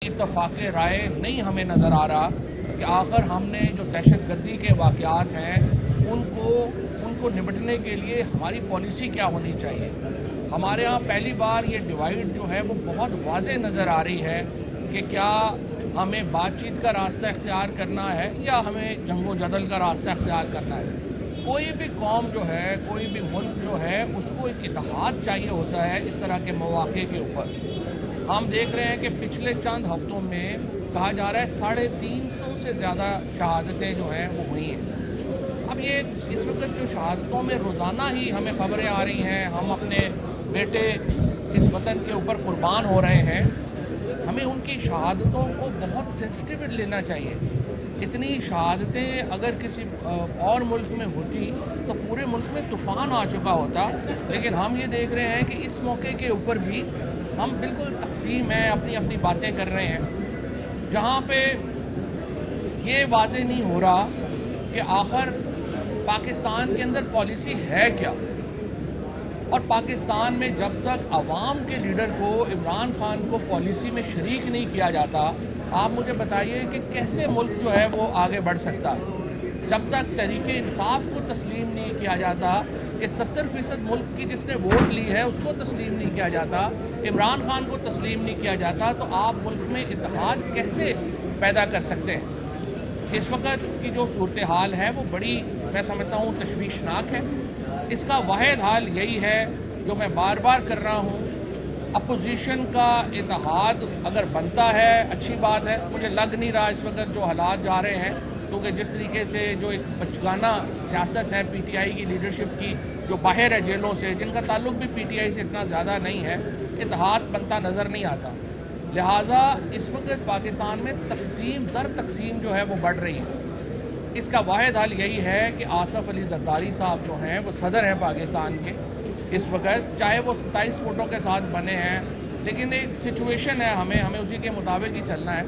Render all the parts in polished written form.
इत्तफाक़ राय नहीं हमें नज़र आ रहा कि आखिर हमने जो दहशतगर्दी के वाक़यात हैं उनको निपटने के लिए हमारी पॉलिसी क्या होनी चाहिए। हमारे यहाँ पहली बार ये डिवाइड जो है वो बहुत वाज़ेह नज़र आ रही है कि क्या हमें बातचीत का रास्ता इख्तियार करना है या हमें जंगो जदल का रास्ता इख्तियार करना है। कोई भी कौम जो है, कोई भी मुल्क जो है, उसको एक इत्तेहाद चाहिए होता है इस तरह के मौक़े के ऊपर। हम देख रहे हैं कि पिछले चंद हफ्तों में कहा जा रहा है 350 से ज़्यादा शहादतें जो हैं वो हुई हैं। अब ये इस वक्त जो शहादतों में रोज़ाना ही हमें खबरें आ रही हैं, हम अपने बेटे इस वतन के ऊपर कुर्बान हो रहे हैं, हमें उनकी शहादतों को बहुत सेंसिटिव लेना चाहिए। इतनी शहादतें अगर किसी और मुल्क में होती तो पूरे मुल्क में तूफ़ान आ चुका होता, लेकिन हम ये देख रहे हैं कि इस मौके के ऊपर भी हम बिल्कुल तकसीम है, अपनी अपनी बातें कर रहे हैं, जहाँ पे ये वाज़ेह नहीं हो रहा कि आखिर पाकिस्तान के अंदर पॉलिसी है क्या। और पाकिस्तान में जब तक अवाम के लीडर को, इमरान खान को पॉलिसी में शरीक नहीं किया जाता, आप मुझे बताइए कि कैसे मुल्क जो है वो आगे बढ़ सकता है। जब तक तहरीक इंसाफ को तस्लीम नहीं किया जाता कि 70% मुल्क की जिसने वोट ली है उसको तस्लीम नहीं किया जाता, इमरान खान को तस्लीम नहीं किया जाता, तो आप मुल्क में इत्तेहाद कैसे पैदा कर सकते हैं। इस वक्त की जो सूरत हाल है वो बड़ी, मैं समझता हूँ, तशवीशनाक है। इसका वाहिद हाल यही है जो मैं बार बार कर रहा हूँ, अपोजिशन का इत्तेहाद अगर बनता है अच्छी बात है। मुझे लग नहीं रहा इस वक्त जो हालात जा रहे हैं, क्योंकि जिस तरीके से जो एक बचगाना सियासत है पीटीआई की लीडरशिप की, जो बाहर है जेलों से, जिनका ताल्लुक भी पीटीआई से इतना ज़्यादा नहीं है, इत्तेहाद बनता नज़र नहीं आता। लिहाजा इस वक्त पाकिस्तान में तकसीम दर तकसीम जो है वो बढ़ रही है। इसका वाहिद हल यही है कि आसफ अली जरदारी साहब जो हैं वो सदर हैं पाकिस्तान के इस वक्त, चाहे वो 27 वोटों के साथ बने हैं, लेकिन एक सिचुएशन है, हमें उसी के मुताबिक ही चलना है।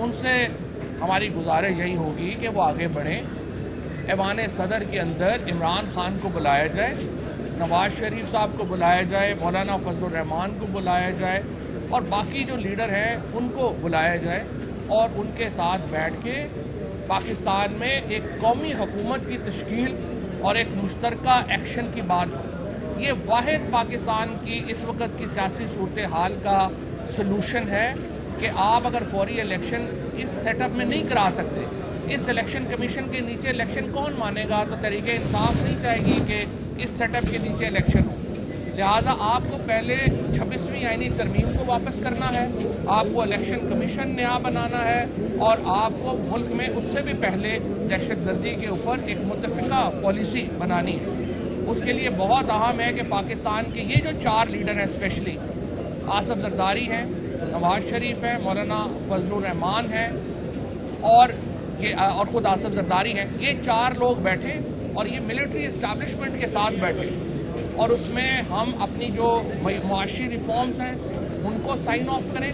उनसे हमारी गुजारिश यही होगी कि वो आगे बढ़ें। ऐवान सदर के अंदर इमरान खान को बुलाया जाए, नवाज शरीफ साहब को बुलाया जाए, मौलाना फजलुर रहमान को बुलाया जाए और बाकी जो लीडर हैं उनको बुलाया जाए और उनके साथ बैठ के पाकिस्तान में एक कौमी हुकूमत की तश्कील और एक मुश्तरका एक्शन की बात हो। ये वाहिद पाकिस्तान की इस वक्त की सियासी सूरत हाल का सलूशन है कि आप अगर फौरी इलेक्शन इस सेटअप में नहीं करा सकते, इस इलेक्शन कमीशन के नीचे इलेक्शन कौन मानेगा। तो तहरीक इंसाफ नहीं चाहेगी कि इस सेटअप के नीचे इलेक्शन हो। लिहाजा आपको पहले 26वीं आईनी तरमीम को वापस करना है, आपको इलेक्शन कमीशन नया बनाना है और आपको मुल्क में उससे भी पहले दहशतगर्दी के ऊपर एक मुत्तफ़िका पॉलिसी बनानी है। उसके लिए बहुत अहम है कि पाकिस्तान के ये जो 4 लीडर हैं, स्पेशली आसफ जरदारी हैं, नवाज शरीफ हैं, मौलाना फजलुर रहमान हैं और खुद आसफ जरदारी हैं, ये 4 लोग बैठे और ये मिलिट्री इस्टेब्लिशमेंट के साथ बैठे और उसमें हम अपनी जो मुआशी रिफॉर्म्स हैं उनको साइन ऑफ करें,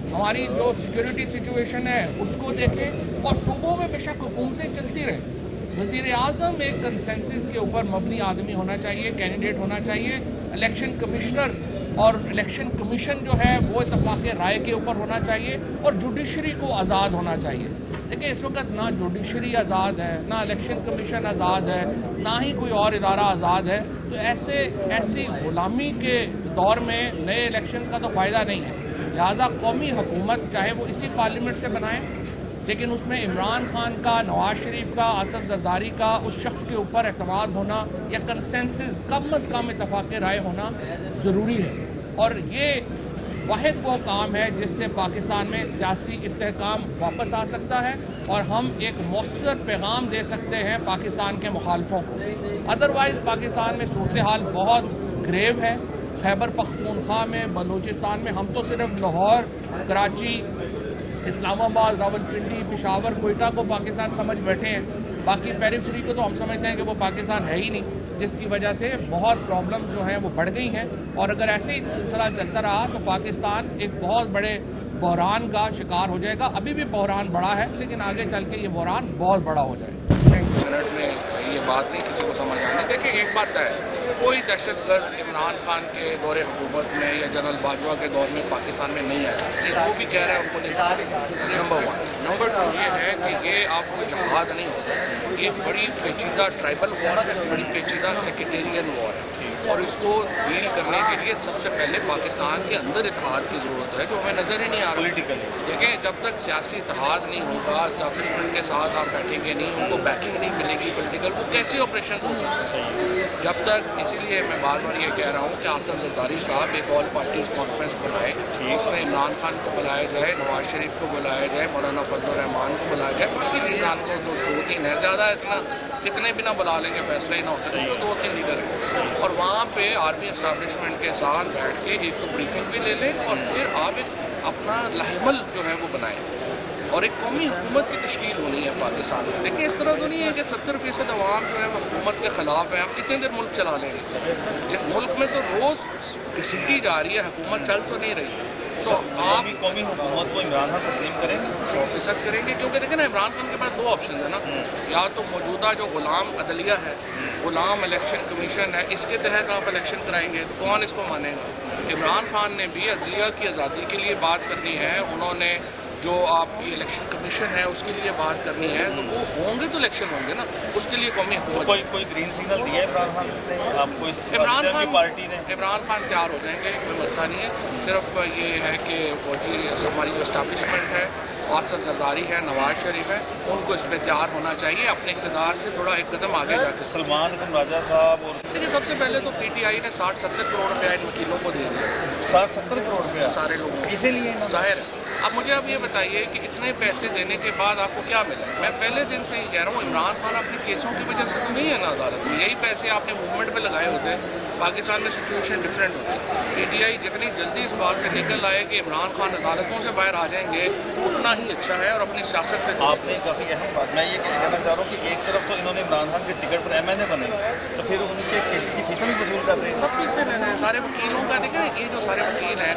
हमारी जो सिक्योरिटी सिचुएशन है उसको देखें और सूबों में बेशक हुकूमतें चलती रहें। वज़ीर आज़म एक कंसेंसस के ऊपर मबनी आदमी होना चाहिए, कैंडिडेट होना चाहिए। इलेक्शन कमिश्नर और इलेक्शन कमीशन जो है वो इत्तफाक़ राय के ऊपर होना चाहिए और जुडिशरी को आज़ाद होना चाहिए। देखिए इस वक्त ना जुडिशरी आज़ाद है, ना इलेक्शन कमीशन आज़ाद है, ना ही कोई और इदारा आज़ाद है। तो ऐसी गुलामी के दौर में नए इलेक्शन का तो फ़ायदा नहीं है। लिहाजा कौमी हुकूमत चाहे वो इसी पार्लियामेंट से बनाएं, लेकिन उसमें इमरान खान का, नवाज शरीफ का, आसफ जरदारी का उस शख्स के ऊपर एतमाद होना या कंसेंसस कम अज़ कम इत्तफाक़ राय होना ज़रूरी है। और ये वाहिद वो काम है जिससे पाकिस्तान में सियासी इस्तेहकाम वापस आ सकता है और हम एक मौसर पैगाम दे सकते हैं पाकिस्तान के मुखालफों को। अदरवाइज़ पाकिस्तान में सूरत हाल बहुत ग्रेव है। खैबर पख्तूनख्वा में, बलूचिस्तान में, हम तो सिर्फ लाहौर, कराची, इस्लामाबाद, रावलपिंडी, पेशावर, कोयटा को पाकिस्तान समझ बैठे हैं, बाकी पेरिफेरी को तो हम समझते हैं कि वो पाकिस्तान है ही नहीं, जिसकी वजह से बहुत प्रॉब्लम जो हैं वो बढ़ गई हैं। और अगर ऐसे ही सिलसिला चलता रहा तो पाकिस्तान एक बहुत बड़े बहरान का शिकार हो जाएगा। अभी भी बहरान बड़ा है, लेकिन आगे चल के ये बहरान बहुत बड़ा हो जाएगा। मिनट में ये बात नहीं किसी को समझ आनी। देखिए एक बात है, कोई दहशतगर्द इमरान खान के दौरे हुकूमत में या जनरल बाजवा के दौर में पाकिस्तान में नहीं आया, ये वो भी कह रहे हैं उनको नहीं। नंबर 1। नंबर 2 ये है कि ये आपको जहाद नहीं होता, ये बड़ी पेचीदा ट्राइबल वॉर है, बड़ी पेचीदा सेक्रेटेरियन वॉर है, और इसको डील करने के लिए सबसे पहले पाकिस्तान के अंदर इत्तेहाद की जरूरत है, जो हमें नजर ही नहीं आ रहा। देखें, जब तक सियासी इत्तेहाद नहीं होगा, एस्टैब्लिशमेंट के साथ आप बैठेंगे नहीं, उनको बैकिंग नहीं मिलेगी पॉलिटिकल, वो कैसे ऑपरेशन हो सकता है जब तक। इसीलिए मैं बार बार ये कह रहा हूँ कि आसिफ जरदारी साहब एक ऑल पार्टीज कॉन्फ्रेंस बनाए, उसमें इमरान खान को बुलाया जाए, नवाज शरीफ को बुलाया जाए, मौलाना फजल रहमान को बुलाया जाए, बाकी लीडरान को जो 2-3 है, ज़्यादा इतने भी ना बुला लेंगे, फैसला ही ना होता है, तो 2-3 लीडर हैं, और वहाँ पे आर्मी एस्टैब्लिशमेंट के साथ बैठ के एक तो ब्रीफिंग भी ले लें, और फिर आप एक अपना लाहिमल जो है वो बनाएं, और एक कौमी हुकूमत की तश्कील होनी है पाकिस्तान में। देखिए इस तरह तो नहीं है कि 70% अवाम जो है वो हुकूमत के खिलाफ है, आप कितने देर मुल्क चला लेंगे। जिस मुल्क में तो रोज़ घसीटी जा रही है हुकूमत, चल तो नहीं रही, तो आप कौमी हुकूमत को इमरान खान तस्लीम करेंगे, 100% करेंगे, क्योंकि देखें ना, इमरान खान के पास 2 ऑप्शन है ना, या तो मौजूदा जो गुलाम अदलिया है, गुलाम इलेक्शन कमीशन है, इसके तहत आप इलेक्शन कराएंगे तो कौन इसको मानेगा। इमरान खान ने भी अदलिया की आज़ादी के लिए बात करनी है, उन्होंने जो आपकी इलेक्शन कमीशन है उसके लिए बात करनी है, तो वो होंगे तो इलेक्शन होंगे ना, उसके लिए कौमी हुकूमत। कोई ग्रीन सिग्नल दिया है इमरान खान ने आपको? इमरान खान पार्टी ने इमरान खान तैयार हो जाएंगे, कोई मसला नहीं है। सिर्फ ये है कि हमारी जो एस्टैब्लिशमेंट है, आसिफ जरदारी है, नवाज शरीफ है, उनको इस पर तैयार होना चाहिए, अपने इक़्तिदार से थोड़ा एक कदम आगे जाकर। सलमान बिन राजा साहब और देखिए सबसे पहले तो PTI ने 60-70 करोड़ रुपया इन वकीलों को दे दिया, 60-70 करोड़ रुपया सारे लोगों को, इसीलिए जाहिर है। अब मुझे अब ये बताइए कि इतने पैसे देने के बाद आपको क्या मिला। मैं पहले दिन से ही कह रहा हूँ, इमरान खान अपने केसों की वजह से तो नहीं है ना अदालत में, यही पैसे आपने मूवमेंट पे लगाए होते, पाकिस्तान में सिचुएशन डिफरेंट होती। PTI जितनी जल्दी इस बात से निकल आए कि इमरान खान अदालतों से बाहर आ जाएंगे, उतना ही अच्छा है, और अपनी सियासत पे आपने काफ़ी अहम बात, मैं ये कहना चाह रहा हूँ कि एक तरफ तो इन्होंने इमरान खान के टिकट पर MNA बने, तो फिर उनके केस की फीसें भी वसूल कर रहे हैं। सब पैसे लेने हैं सारे वकीलों का। देखिए ये जो सारे वकील हैं,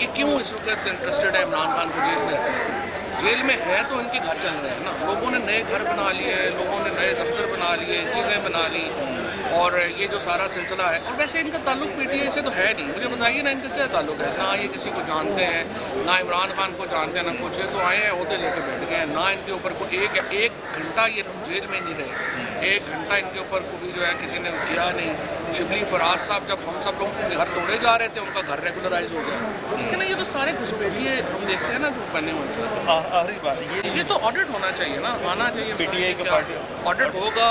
ये क्यों इस वक्त इंटरेस्टेड है इमरान खान को जेल में रखने में? जेल में है तो इनके घर चल रहे हैं ना, लोगों ने नए घर बना लिए, लोगों ने नए दफ्तर बना लिए, चीज़ें बना ली, और ये जो सारा सिलसिला है, और वैसे इनका ताल्लुक PTI से तो है नहीं। मुझे बताइए ना इनका क्या ताल्लुक है? ना ये किसी को जानते हैं, ना इमरान खान को जानते हैं, ना कुछ है, तो आए हैं ओहदे लेके बैठ गए हैं, ना इनके ऊपर कोई एक घंटा ये जेल में नहीं रहे, 1 घंटा इनके ऊपर कोई जो है किसी ने किया नहीं। शिबली फराज साहब जब हम सब लोग घर तोड़े जा रहे थे, उनका घर रेगुलराइज हो गया। ठीक है ना, ये तो सारे घुसपैठिए हम देखते हैं ना जो बने हुए। आखिरी बात ये तो ऑडिट होना चाहिए ना, आना चाहिए PTI का पार्टी ऑडिट होगा,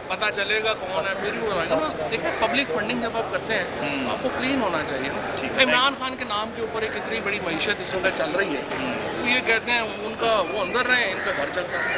पता चलेगा कौन है, फिर भी होगा ना। देखिए पब्लिक फंडिंग जब आप करते हैं आपको क्लीन होना चाहिए ना। इमरान खान के नाम के ऊपर एक इतनी बड़ी मईशत इस वक्त चल रही है, तो ये कहते हैं उनका वो अंदर रहे, इनका घर चलता है।